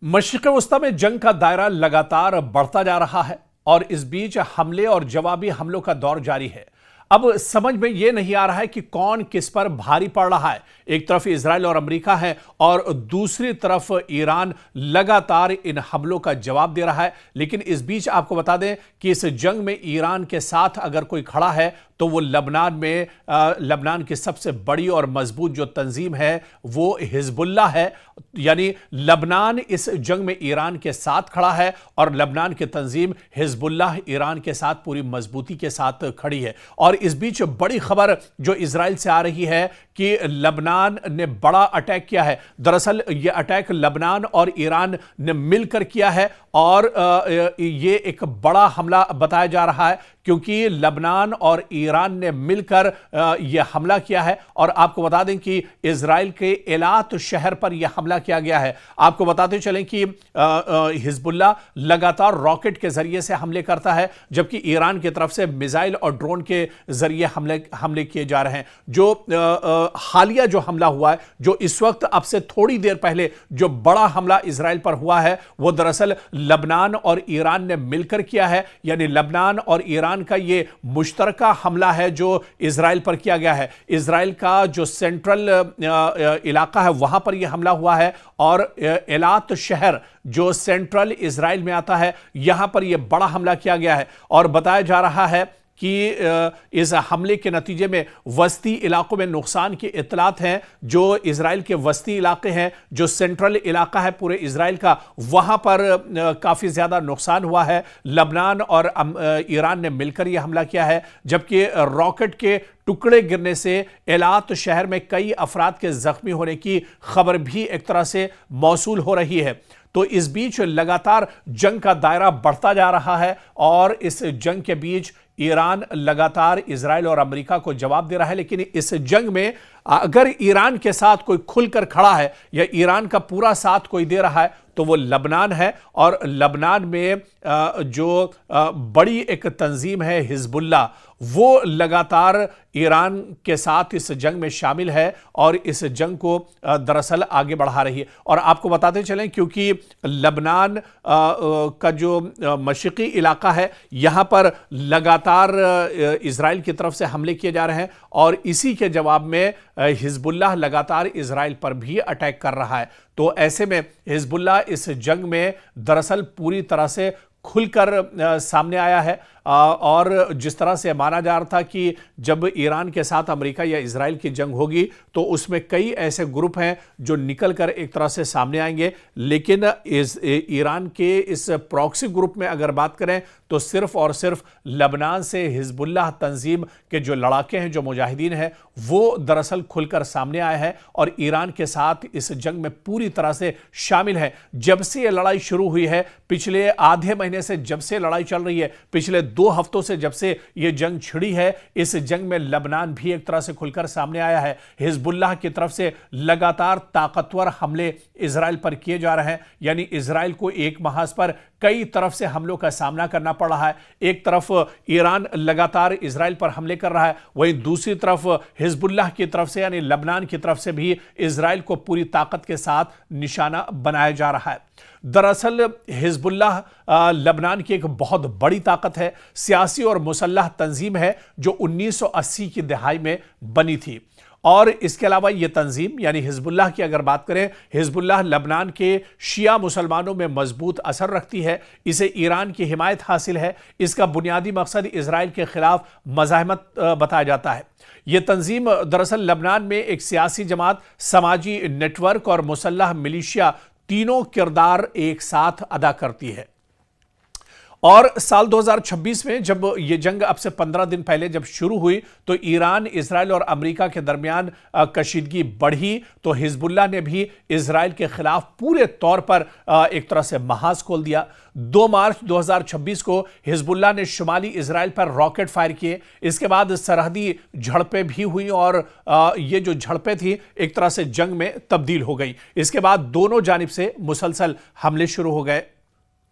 मशरिक़ वस्ता में जंग का दायरा लगातार बढ़ता जा रहा है और इस बीच हमले और जवाबी हमलों का दौर जारी है। अब समझ में यह नहीं आ रहा है कि कौन किस पर भारी पड़ रहा है। एक तरफ इजराइल और अमेरिका है और दूसरी तरफ ईरान लगातार इन हमलों का जवाब दे रहा है। लेकिन इस बीच आपको बता दें कि इस जंग में ईरान के साथ अगर कोई खड़ा है तो वो लबनान की सबसे बड़ी और मजबूत जो तंजीम है वो हिजबुल्लाह है। यानी लबनान इस जंग में ईरान के साथ खड़ा है और लबनान की तंजीम हिजबुल्लाह ईरान के साथ पूरी मजबूती के साथ खड़ी है। और इस बीच बड़ी खबर जो इजराइल से आ रही है कि लबनान ने बड़ा अटैक किया है। दरअसल यह अटैक लबनान और ईरान ने मिलकर किया है और ये एक बड़ा हमला बताया जा रहा है क्योंकि लबनान और ईरान ने मिलकर यह हमला किया है। और आपको बता दें कि इजराइल के एलात शहर पर यह हमला किया गया है। आपको बताते चलें कि हिजबुल्लाह लगातार रॉकेट के जरिए से हमले करता है, जबकि ईरान की तरफ से मिसाइल और ड्रोन के जरिए हमले किए जा रहे हैं। जो हालिया जो हमला हुआ है, जो इस वक्त अब से थोड़ी देर पहले जो बड़ा हमला इजराइल पर हुआ है, वो दरअसल लबनान और ईरान ने मिलकर किया है। यानी लबनान और ईरान का ये मुश्तरका हमला है जो इजराइल पर किया गया है। इजराइल का जो सेंट्रल इलाका है वहां पर यह हमला हुआ है और एलात शहर जो सेंट्रल इजराइल में आता है यहां पर यह बड़ा हमला किया गया है। और बताया जा रहा है कि इस हमले के नतीजे में वस्ती इलाकों में नुकसान की इतलात हैं। जो इजराइल के वस्ती इलाके हैं, जो सेंट्रल इलाका है पूरे इजराइल का, वहां पर काफ़ी ज़्यादा नुकसान हुआ है। लबनान और ईरान ने मिलकर यह हमला किया है, जबकि रॉकेट के टुकड़े गिरने से एलात शहर में कई अफराद के जख्मी होने की खबर भी एक तरह से मौसूल हो रही है। तो इस बीच लगातार जंग का दायरा बढ़ता जा रहा है और इस जंग के बीच ईरान लगातार इजराइल और अमेरिका को जवाब दे रहा है। लेकिन इस जंग में अगर ईरान के साथ कोई खुलकर खड़ा है या ईरान का पूरा साथ कोई दे रहा है तो वो लबनान है। और लबनान में जो बड़ी एक तंजीम है हिजबुल्लाह, वो लगातार ईरान के साथ इस जंग में शामिल है और इस जंग को दरअसल आगे बढ़ा रही है। और आपको बताते चलें क्योंकि लबनान का जो मशरिक़ी इलाका है यहाँ पर लगातार इजराइल की तरफ से हमले किए जा रहे हैं और इसी के जवाब में हिजबुल्लाह लगातार इजराइल पर भी अटैक कर रहा है। तो ऐसे में हिजबुल्लाह इस जंग में दरअसल पूरी तरह से खुलकर सामने आया है। और जिस तरह से माना जा रहा था कि जब ईरान के साथ अमेरिका या इजराइल की जंग होगी तो उसमें कई ऐसे ग्रुप हैं जो निकलकर एक तरह से सामने आएंगे, लेकिन ईरान के इस प्रॉक्सी ग्रुप में अगर बात करें तो सिर्फ और सिर्फ लबनान से हिजबुल्लाह तंजीम के जो लड़ाके हैं, जो मुजाहिदीन हैं, वो दरअसल खुलकर सामने आए हैं और ईरान के साथ इस जंग में पूरी तरह से शामिल है। जब से ये लड़ाई शुरू हुई है, पिछले आधे महीने से जब से लड़ाई चल रही है, पिछले 2 हफ्तों से जब से यह जंग छिड़ी है, इस जंग में लबनान भी एक तरह से खुलकर सामने आया है। हिजबुल्लाह की तरफ से लगातार ताकतवर हमले इजराइल पर किए जा रहे हैं। यानी इजराइल को एक महाज पर कई तरफ से हमलों का सामना करना पड़ रहा है। एक तरफ ईरान लगातार इजराइल पर हमले कर रहा है, वहीं दूसरी तरफ हिजबुल्लाह की तरफ से यानी लबनान की तरफ से भी इजराइल को पूरी ताकत के साथ निशाना बनाया जा रहा है। दरअसल हिजबुल्लाह लबनान की एक बहुत बड़ी ताकत है, सियासी और मुसल्लह तंजीम है जो 1980 की दहाई में बनी थी। और इसके अलावा यह तंजीम यानी हिजबुल्लाह की अगर बात करें, हिजबुल्लाह लबनान के शिया मुसलमानों में मजबूत असर रखती है। इसे ईरान की हिमायत हासिल है। इसका बुनियादी मकसद इजराइल के खिलाफ मज़ाहमत बताया जाता है। यह तंजीम दरअसल लबनान में एक सियासी जमात, समाजी नेटवर्क और मुसल्लह मिलिशिया तीनों किरदार एक साथ अदा करती है। और साल 2026 में जब यह जंग अब से 15 दिन पहले जब शुरू हुई तो ईरान, इजराइल और अमेरिका के दरमियान कशीदगी बढ़ी तो हिजबुल्लाह ने भी इजराइल के खिलाफ पूरे तौर पर एक तरह से महाज खोल दिया। 2 मार्च 2026 को हिजबुल्लाह ने शुमाली इजराइल पर रॉकेट फायर किए। इसके बाद सरहदी झड़पें भी हुई और ये जो झड़पें थी एक तरह से जंग में तब्दील हो गई। इसके बाद दोनों जानिब से मुसलसल हमले शुरू हो गए।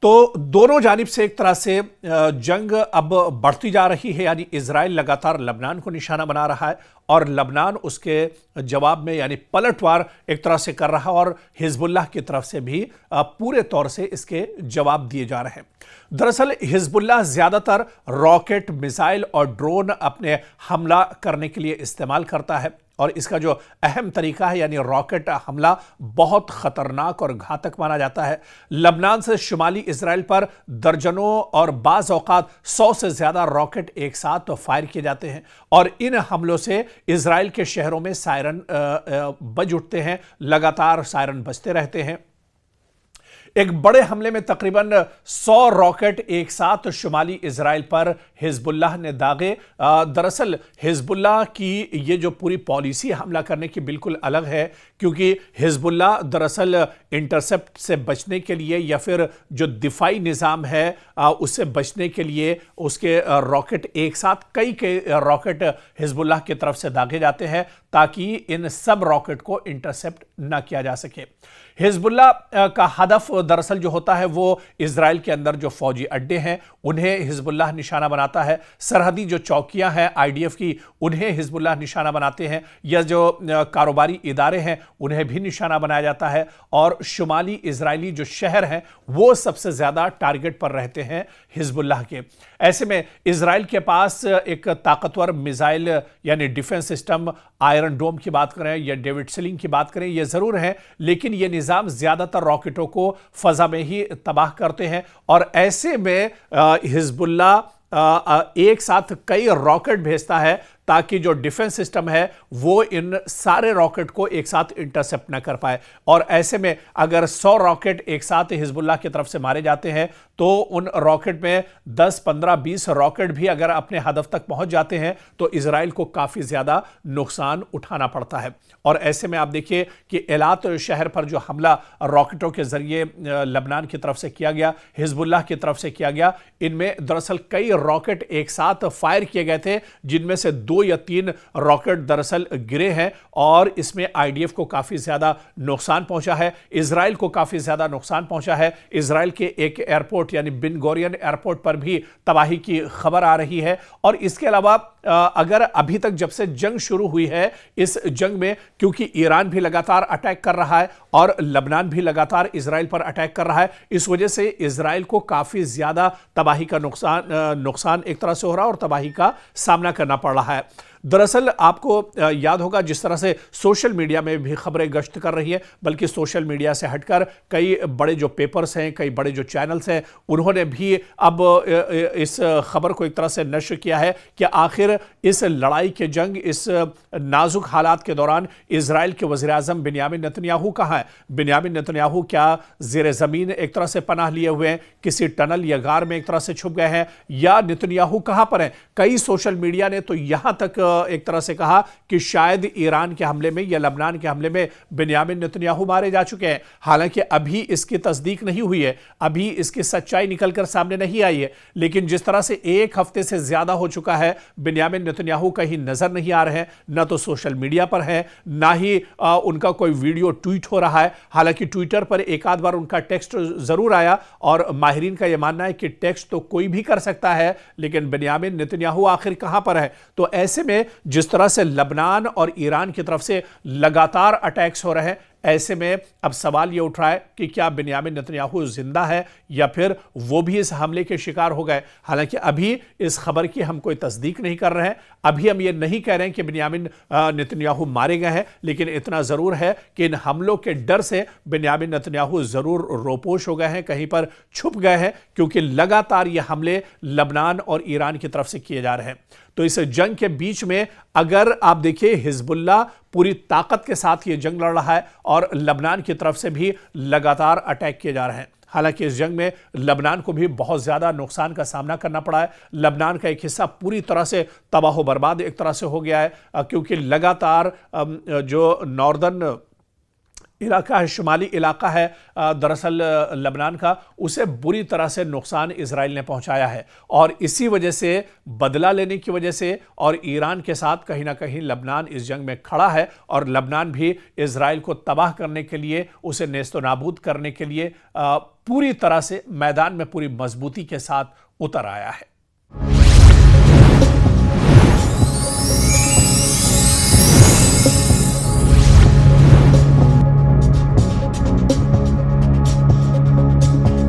तो दोनों जानिब से एक तरह से जंग अब बढ़ती जा रही है, यानी इजराइल लगातार लबनान को निशाना बना रहा है और लबनान उसके जवाब में यानी पलटवार एक तरह से कर रहा है और हिजबुल्लाह की तरफ से भी पूरे तौर से इसके जवाब दिए जा रहे हैं। दरअसल हिजबुल्लाह ज्यादातर रॉकेट, मिसाइल और ड्रोन अपने हमला करने के लिए इस्तेमाल करता है और इसका जो अहम तरीका है यानी रॉकेट हमला बहुत खतरनाक और घातक माना जाता है। लबनान से शुमाली इजराइल पर दर्जनों और बाज औकात 100 से ज्यादा रॉकेट एक साथ फायर किए जाते हैं और इन हमलों से इजराइल के शहरों में सायरन बज उठते हैं, लगातार सायरन बजते रहते हैं। एक बड़े हमले में तकरीबन 100 रॉकेट एक साथ शुमाली इजराइल पर हिजबुल्लाह ने दागे। दरअसल हिजबुल्लाह की ये जो पूरी पॉलिसी हमला करने की बिल्कुल अलग है, क्योंकि हिजबुल्लाह दरअसल इंटरसेप्ट से बचने के लिए या फिर जो दिफाई निज़ाम है उससे बचने के लिए उसके रॉकेट एक साथ कई रॉकेट हिजबुल्लाह की तरफ से दागे जाते हैं ताकि इन सब रॉकेट को इंटरसेप्ट ना किया जा सके। हिजबुल्लाह का हदफ दरअसल जो होता है वो इजराइल के अंदर जो फौजी अड्डे हैं उन्हें हिजबुल्लाह निशाना बनाता है, सरहदी जो चौकियां हैं आईडीएफ की उन्हें हिजबुल्लाह निशाना बनाते हैं, या जो कारोबारी इदारे हैं उन्हें भी निशाना बनाया जाता है और शुमाली इजरायली जो शहर हैं वो सबसे ज्यादा टारगेट पर रहते हैं हिजबुल्लाह के। ऐसे में इजराइल के पास एक ताकतवर मिसाइल यानी डिफेंस सिस्टम, आयरन डोम की बात करें या डेविड स्लिंग की बात करें, ये जरूर है, लेकिन ये निजाम ज्यादातर रॉकेटों को फजा में ही तबाह करते हैं और ऐसे में हिजबुल्लाह एक साथ कई रॉकेट भेजता है ताकि जो डिफेंस सिस्टम है वो इन सारे रॉकेट को एक साथ इंटरसेप्ट ना कर पाए। और ऐसे में अगर 100 रॉकेट एक साथ हिजबुल्लाह की तरफ से मारे जाते हैं तो उन रॉकेट में 10, 15, 20 रॉकेट भी अगर अपने हदफ तक पहुंच जाते हैं तो इजराइल को काफी ज्यादा नुकसान उठाना पड़ता है। और ऐसे में आप देखिए कि एलात शहर पर जो हमला रॉकेटों के जरिए लबनान की तरफ से किया गया, हिजबुल्लाह की तरफ से किया गया, इनमें दरअसल कई रॉकेट एक साथ फायर किए गए थे, जिनमें से 2 या 3 रॉकेट दरअसल गिरे हैं और इसमें आईडीएफ को काफी ज्यादा नुकसान पहुंचा है, इजराइल को काफी ज्यादा नुकसान पहुंचा है। इजराइल के एक एयरपोर्ट यानी बिन गोरियन एयरपोर्ट पर भी तबाही की खबर आ रही है। और इसके अलावा अगर अभी तक जब से जंग शुरू हुई है, इस जंग में क्योंकि ईरान भी लगातार अटैक कर रहा है और लबनान भी लगातार इजराइल पर अटैक कर रहा है, इस वजह से इजराइल को काफी ज्यादा तबाही का नुकसान एक तरह से हो रहा है और तबाही का सामना करना पड़ रहा है। दरअसल आपको याद होगा जिस तरह से सोशल मीडिया में भी खबरें गश्त कर रही है, बल्कि सोशल मीडिया से हटकर कई बड़े जो पेपर्स हैं, कई बड़े जो चैनल्स हैं, उन्होंने भी अब इस खबर को एक तरह से नश्र किया है कि आखिर इस लड़ाई के जंग, इस नाजुक हालात के दौरान इजराइल के वज़ीर-ए-आज़म बिन्यामिन नेतन्याहू कहाँ है। बिन्यामिन नेतन्याहू क्या ज़ेरे ज़मीन एक तरह से पनाह लिए हुए हैं, किसी टनल या गार में एक तरह से छुप गए हैं, या नेतन्याहू कहाँ पर हैं। कई सोशल मीडिया ने तो यहां तक एक तरह से कहा कि शायद ईरान के हमले में या लबनान के हमले में बिन्यामिन नेतन्याहू मारे जा चुके हैं। हालांकि अभी इसकी तस्दीक नहीं हुई है, अभी इसकी सच्चाई निकलकर सामने नहीं आई है, लेकिन जिस तरह से एक हफ्ते से ज्यादा हो चुका है बिन्यामिन नेतन्याहू कहीं नजर नहीं आ रहे हैं, न तो सोशल मीडिया पर है, ना ही उनका कोई वीडियो ट्वीट हो रहा है। हालांकि ट्विटर पर एक आध बार उनका टेक्स्ट जरूर आया और माहिरीन का यह मानना है कि टेक्स्ट तो कोई भी कर सकता है, लेकिन बिन्यामिन नेतन्याहू आखिर कहां पर है। तो ऐसे में जिस तरह से लबनान और ईरान की तरफ से लगातार अटैक्स हो रहे हैं, ऐसे में अब सवाल यह उठ रहा है कि क्या बिन्यामिन नेतन्याहू जिंदा है या फिर वो भी इस हमले के शिकार हो गए। हालांकि अभी इस खबर की हम कोई तस्दीक नहीं कर रहे हैं, अभी हम ये नहीं कह रहे हैं कि बिन्यामिन नेतन्याहू मारे गए हैं, लेकिन इतना जरूर है कि इन हमलों के डर से बिन्यामिन नेतन्याहू जरूर रोपोश हो गए हैं, कहीं पर छुप गए हैं, क्योंकि लगातार ये हमले लबनान और ईरान की तरफ से किए जा रहे हैं। तो इस जंग के बीच में अगर आप देखिए हिजबुल्लाह पूरी ताकत के साथ ये जंग लड़ रहा है और लबनान की तरफ से भी लगातार अटैक किए जा रहे हैं। हालांकि इस जंग में लबनान को भी बहुत ज्यादा नुकसान का सामना करना पड़ा है। लबनान का एक हिस्सा पूरी तरह से तबाह बर्बाद एक तरह से हो गया है, क्योंकि लगातार जो नॉर्दर्न इलाका है, शुमाली इलाका है दरअसल लबनान का, उसे बुरी तरह से नुकसान इजराइल ने पहुंचाया है। और इसी वजह से, बदला लेने की वजह से और ईरान के साथ कहीं ना कहीं लबनान इस जंग में खड़ा है और लबनान भी इजराइल को तबाह करने के लिए, उसे नेस्तो नाबूद करने के लिए पूरी तरह से मैदान में पूरी मजबूती के साथ उतर आया है।